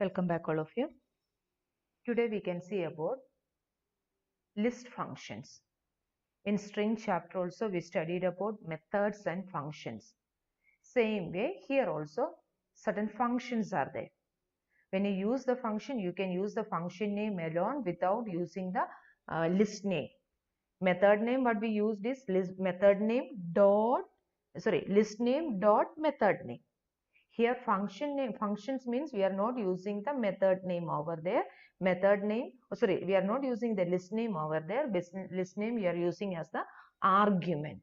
Welcome back all of you. Today we can see about list functions. In string chapter also we studied about methods and functions. Same way here also certain functions are there. When you use the function, you can use the function name alone without using the list name. Method name what we used is list name dot method name. Here functions means we are not using the method name over there. We are not using the list name over there. List name we are using as the argument.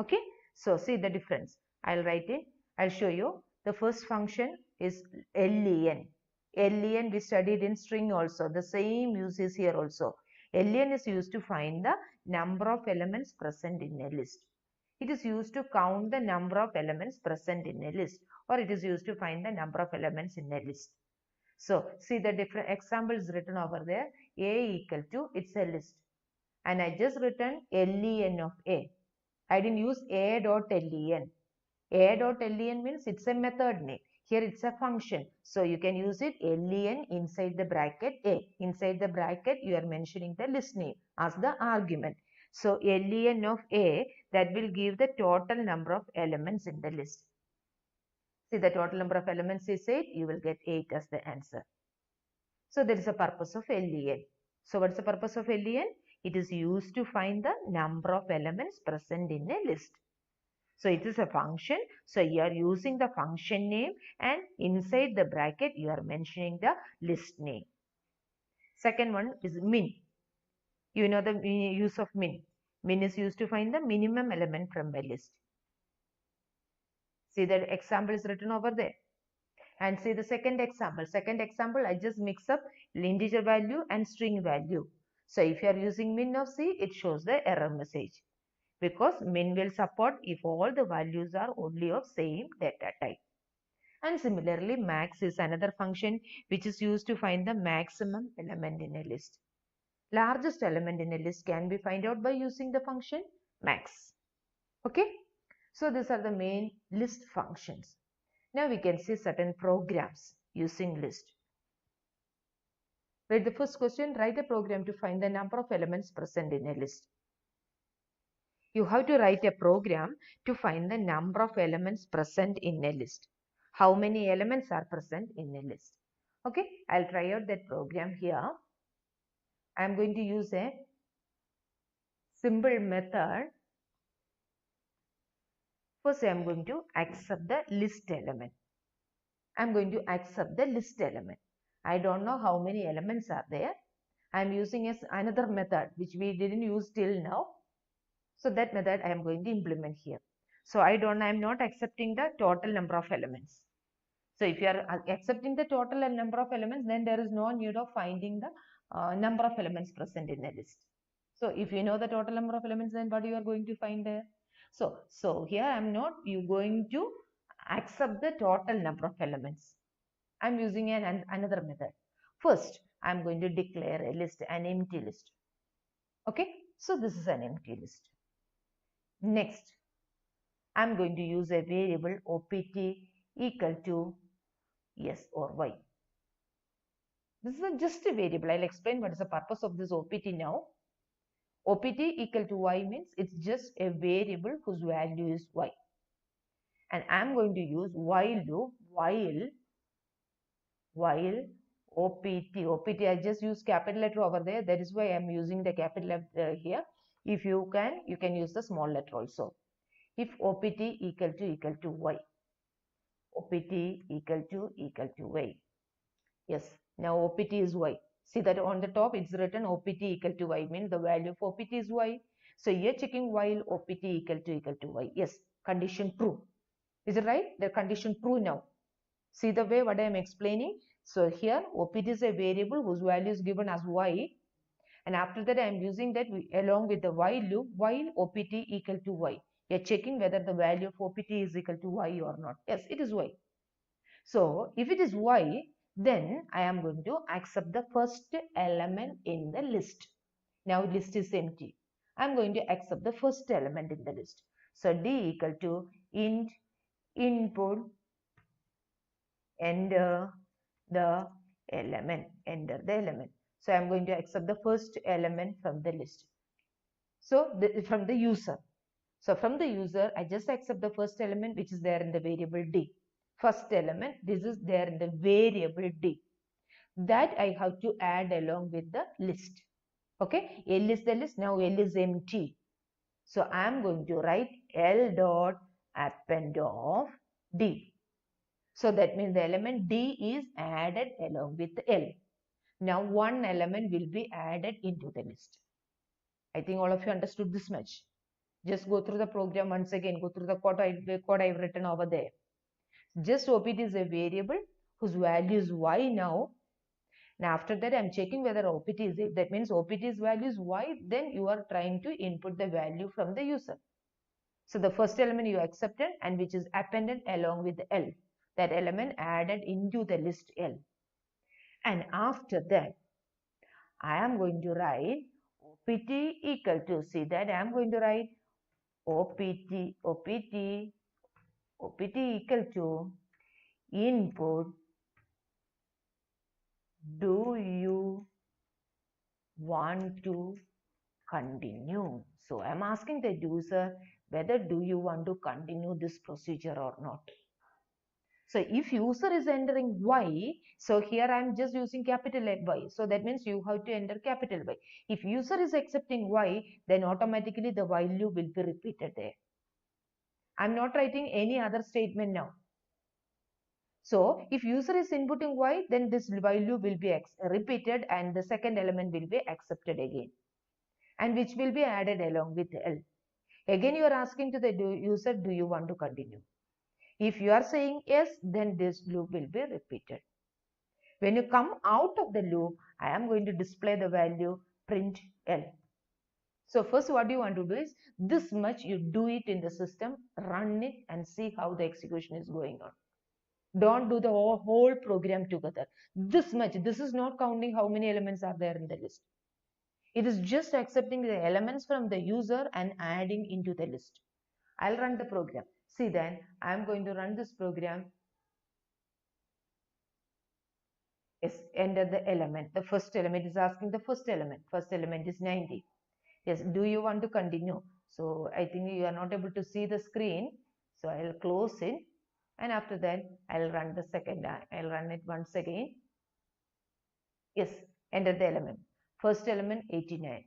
Okay, so see the difference. I'll write it. I'll show you. The first function is len. Len we studied in string also. The same use is here also. Len is used to find the number of elements present in a list. It is used to count the number of elements present in a list, or it is used to find the number of elements in a list. So see the different examples written over there. A equal to, it's a list, and I just written len of A. I didn't use a dot len. A dot len means it's a method name. Here it's a function, so you can use it len inside the bracket A. Inside the bracket you are mentioning the list name as the argument. So len of A, that will give the total number of elements in the list. See, the total number of elements is 8. You will get 8 as the answer. So there is a purpose of len. So what is the purpose of len? It is used to find the number of elements present in a list. So it is a function. So you are using the function name, and inside the bracket you are mentioning the list name. Second one is min. You know the use of min. Min is used to find the minimum element from a list. See the example is written over there. And see the second example. Second example, I just mix up integer value and string value. So if you are using min of C, it shows the error message. Because min will support if all the values are only of same data type. And similarly, max is another function which is used to find the maximum element in a list. Largest element in a list can be found out by using the function max. Okay, so these are the main list functions. Now we can see certain programs using list. Read the first question. Write a program to find the number of elements present in a list. You have to write a program to find the number of elements present in a list. How many elements are present in a list? Okay, I'll try out that program here. I'm going to use a simple method. First, I'm going to accept the list element. I'm going to accept the list element. I don't know how many elements are there. I'm using another method which we didn't use till now. So that method I am going to implement here. So I'm not accepting the total number of elements. So if you are accepting the total number of elements, then there is no need of finding the number of elements present in a list. So if you know the total number of elements, then what you are going to find there? So here I am not going to accept the total number of elements. I am using another method. First, I am going to declare a list, an empty list. Okay, so this is an empty list. Next, I am going to use a variable opt equal to yes or y. This is just a variable. I'll explain what is the purpose of this opt now. Opt equal to y means it's just a variable whose value is y. And I'm going to use while loop, while opt. I just use capital letter over there. That is why I'm using the capital letter here. If you can use the small letter also. If opt equal to y. Opt equal to y. Yes, now opt is y. See that on the top it's written opt equal to y, means the value of opt is y. So here checking while opt equal to y. Yes, condition true. Is it right? The condition true now. See the way what I am explaining. So here opt is a variable whose value is given as y. And after that I am using that along with the while loop, while opt equal to y. You are checking whether the value of opt is equal to y or not. Yes, it is y. So if it is y, then I am going to accept the first element in the list. Now list is empty. I am going to accept the first element in the list. So d equal to input enter the element, enter the element. So I am going to accept the first element from the list. So from the user. So from the user, I just accept the first element which is there in the variable D. First element, this is there in the variable D. That I have to add along with the list. Okay, L is the list, now L is empty. So I am going to write L dot append of D. So that means the element D is added along with L. Now one element will be added into the list. I think all of you understood this much. Just go through the program once again, go through the code I've written over there. Just OPT is a variable whose value is Y now. Now after that I'm checking whether OPT is it. That means OPT's value is Y, then you are trying to input the value from the user. So the first element you accepted and which is appended along with the L. That element added into the list L. And after that, I am going to write OPT equal to, see that I am going to write OPT equal to input, do you want to continue? So I am asking the user whether do you want to continue this procedure or not. So if user is entering Y, so here I am just using capital Y. So that means you have to enter capital Y. If user is accepting Y, then automatically the value will be repeated there. I am not writing any other statement now. So if user is inputting Y, then this value will be repeated and the second element will be accepted again. And which will be added along with L. Again you are asking to the user, do you want to continue? If you are saying yes, then this loop will be repeated. When you come out of the loop, I am going to display the value print L. So first what you want to do is this much you do it in the system, run it and see how the execution is going on. Don't do the whole program together. This much, this is not counting how many elements are there in the list. It is just accepting the elements from the user and adding into the list. I'll run the program. See then, I'm going to run this program. Yes, enter the element. The first element is asking the first element. First element is 90. Yes, do you want to continue? So I think you are not able to see the screen. So I'll close it. And after that, I'll run the second. I'll run it once again. Yes, enter the element. First element 89.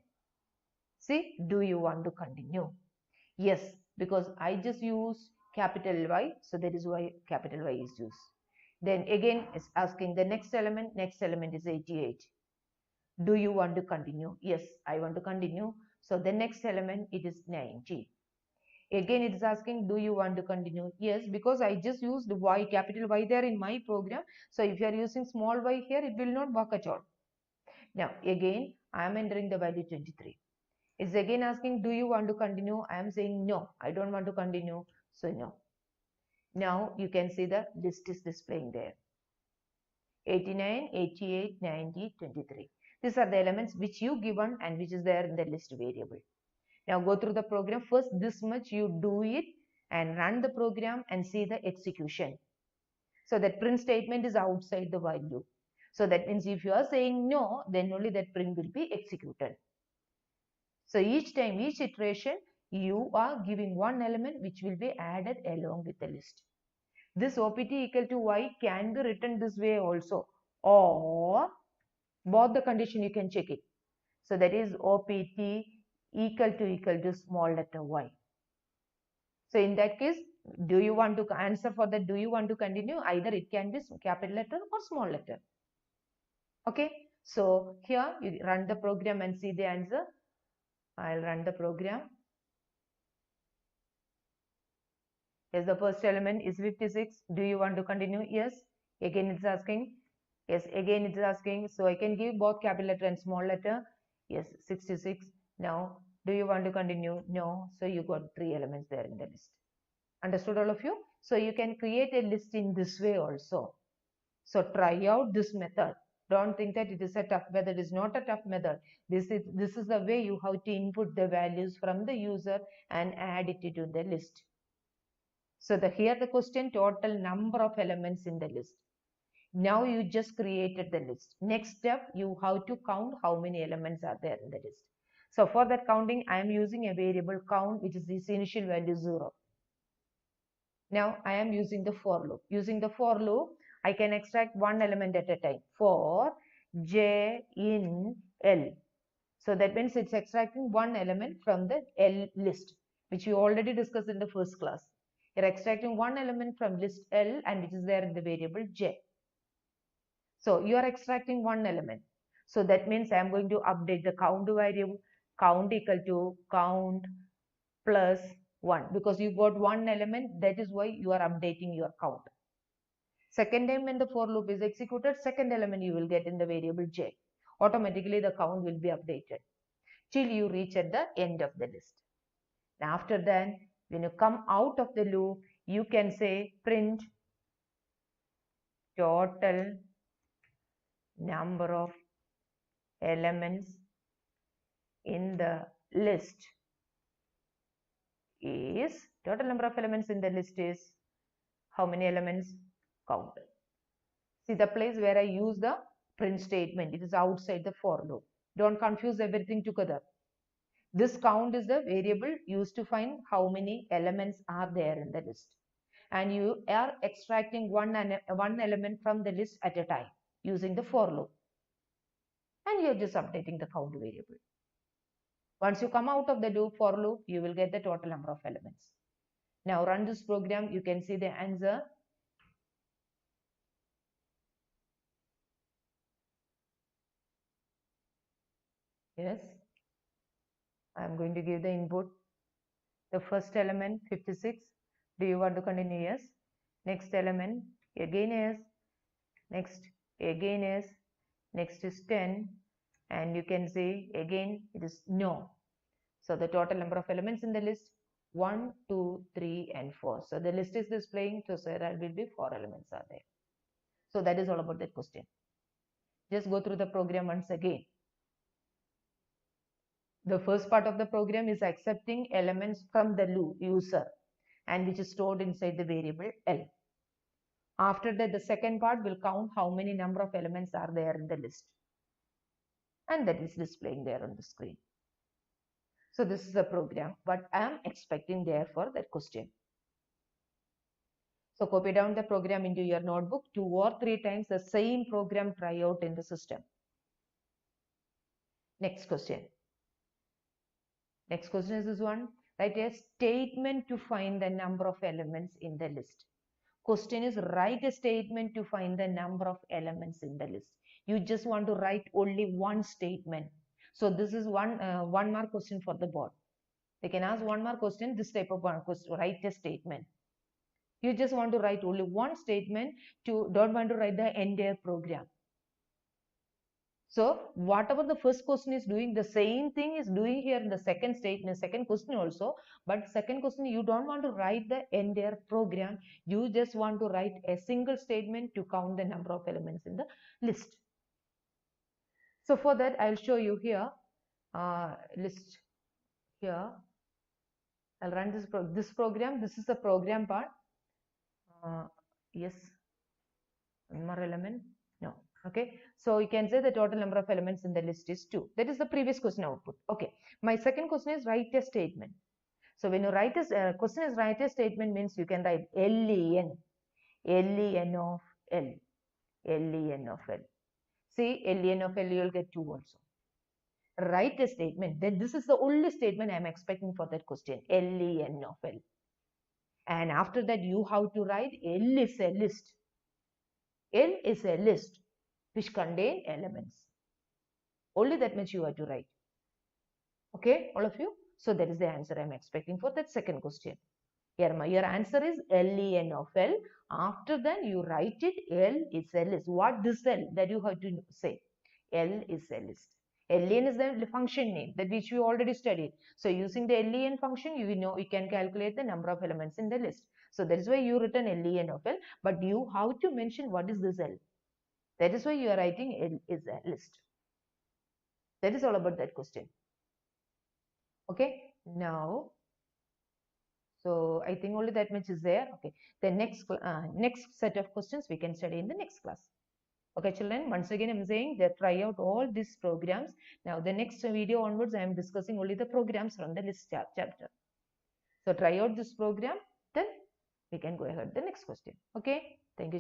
See, do you want to continue? Yes, because I just use capital Y, so that is why capital Y is used. Then again it's asking the next element is 88. Do you want to continue? Yes, I want to continue. So the next element it is 90. Again it is asking, do you want to continue? Yes, because I just used Y, capital Y there in my program. So if you are using small y here, it will not work at all. Now again I am entering the value 23. It's again asking, do you want to continue? I am saying no, I don't want to continue. So no. Now you can see the list is displaying there. 89, 88, 90, 23. These are the elements which you given and which is there in the list variable. Now go through the program. First this much you do it and run the program and see the execution. So that print statement is outside the while loop. So that means if you are saying no, then only that print will be executed. So each time, each iteration, you are giving one element which will be added along with the list. This OPT equal to Y can be written this way also, or both the condition you can check it. So that is OPT equal to small letter Y. So in that case, do you want to answer for that? Do you want to continue? Either it can be capital letter or small letter. Okay. So here you run the program and see the answer. I'll run the program. Yes, the first element is 56. Do you want to continue? Yes. Again it's asking. Yes, again it's asking. So I can give both capital letter and small letter. Yes, 66. Now, do you want to continue? No. So you got 3 elements there in the list. Understood all of you? So you can create a list in this way also. So try out this method. Don't think that it is a tough method. It is not a tough method. This is the way you have to input the values from the user and add it to the list. So here the question, total number of elements in the list. Now you just created the list. Next step, you have to count how many elements are there in the list. So for that counting, I am using a variable count, which is this initial value 0. Now I am using the for loop. Using the for loop, I can extract one element at a time. For j in L. So that means it's extracting one element from the L list, which we already discussed in the first class. You're extracting one element from list L and it is there in the variable j. So you are extracting one element. So that means I am going to update the count variable, count equal to count plus 1, because you got one element, that is why you are updating your count. Second time when the for loop is executed, second element you will get in the variable j. Automatically the count will be updated till you reach at the end of the list. Now after that, when you come out of the loop, you can say print total number of elements in the list is, total number of elements in the list is how many elements? Count. See the place where I use the print statement, it is outside the for loop. Don't confuse everything together. This count is the variable used to find how many elements are there in the list. And you are extracting one element from the list at a time using the for loop. And you are just updating the count variable. Once you come out of the loop, for loop, you will get the total number of elements. Now run this program, you can see the answer. Yes, I am going to give the input. The first element 56. Do you want to continue? Yes. Next element again is, next again is, next is 10, and you can see again it is no. So the total number of elements in the list 1, 2, 3 and 4. So the list is displaying, so there will be 4 elements are there. So that is all about that question. Just go through the program once again. The first part of the program is accepting elements from the loop user and which is stored inside the variable L. After that, the second part will count how many number of elements are there in the list. And that is displaying there on the screen. So this is the program, what I am expecting there for that question. So copy down the program into your notebook 2 or 3 times the same program, try out in the system. Next question. Next question is this one. Write a statement to find the number of elements in the list. Question is write a statement to find the number of elements in the list. You just want to write only one statement. So this is one mark question for the board. They can ask one mark question, this type of one question, write a statement. You just want to write only one statement, don't want to write the entire program. So whatever the first question is doing, the same thing is doing here in the second statement, second question also. But second question, you don't want to write the entire program. You just want to write a single statement to count the number of elements in the list. So for that, I'll show you here list here. I'll run this program. This is the program part. Yes, one more element. No. Okay, so you can say the total number of elements in the list is 2. That is the previous question output. Okay, my second question is write a statement. So when you write a question is write a statement means you can write len of L, len of L. See, len of L you will get 2 also. Write a statement. Then this is the only statement I am expecting for that question, len of L. And after that you have to write L is a list. L is a list which contain elements. Only that much you have to write. Okay, all of you? So that is the answer I am expecting for that second question. Here your answer is len of L. After that you write it, L is a list. What this L? That you have to say. L is a list. len is the function name that which we already studied. So using the len function, you know you can calculate the number of elements in the list. So that is why you written len of L, but you have to mention what is this L. That is why you are writing L is a list. That is all about that question. Okay, now, so I think only that much is there. Okay, the next set of questions we can study in the next class. Okay, children, once again I'm saying that try out all these programs. Now the next video onwards I am discussing only the programs from the list chapter. So try out this program, then we can go ahead the next question. Okay, thank you.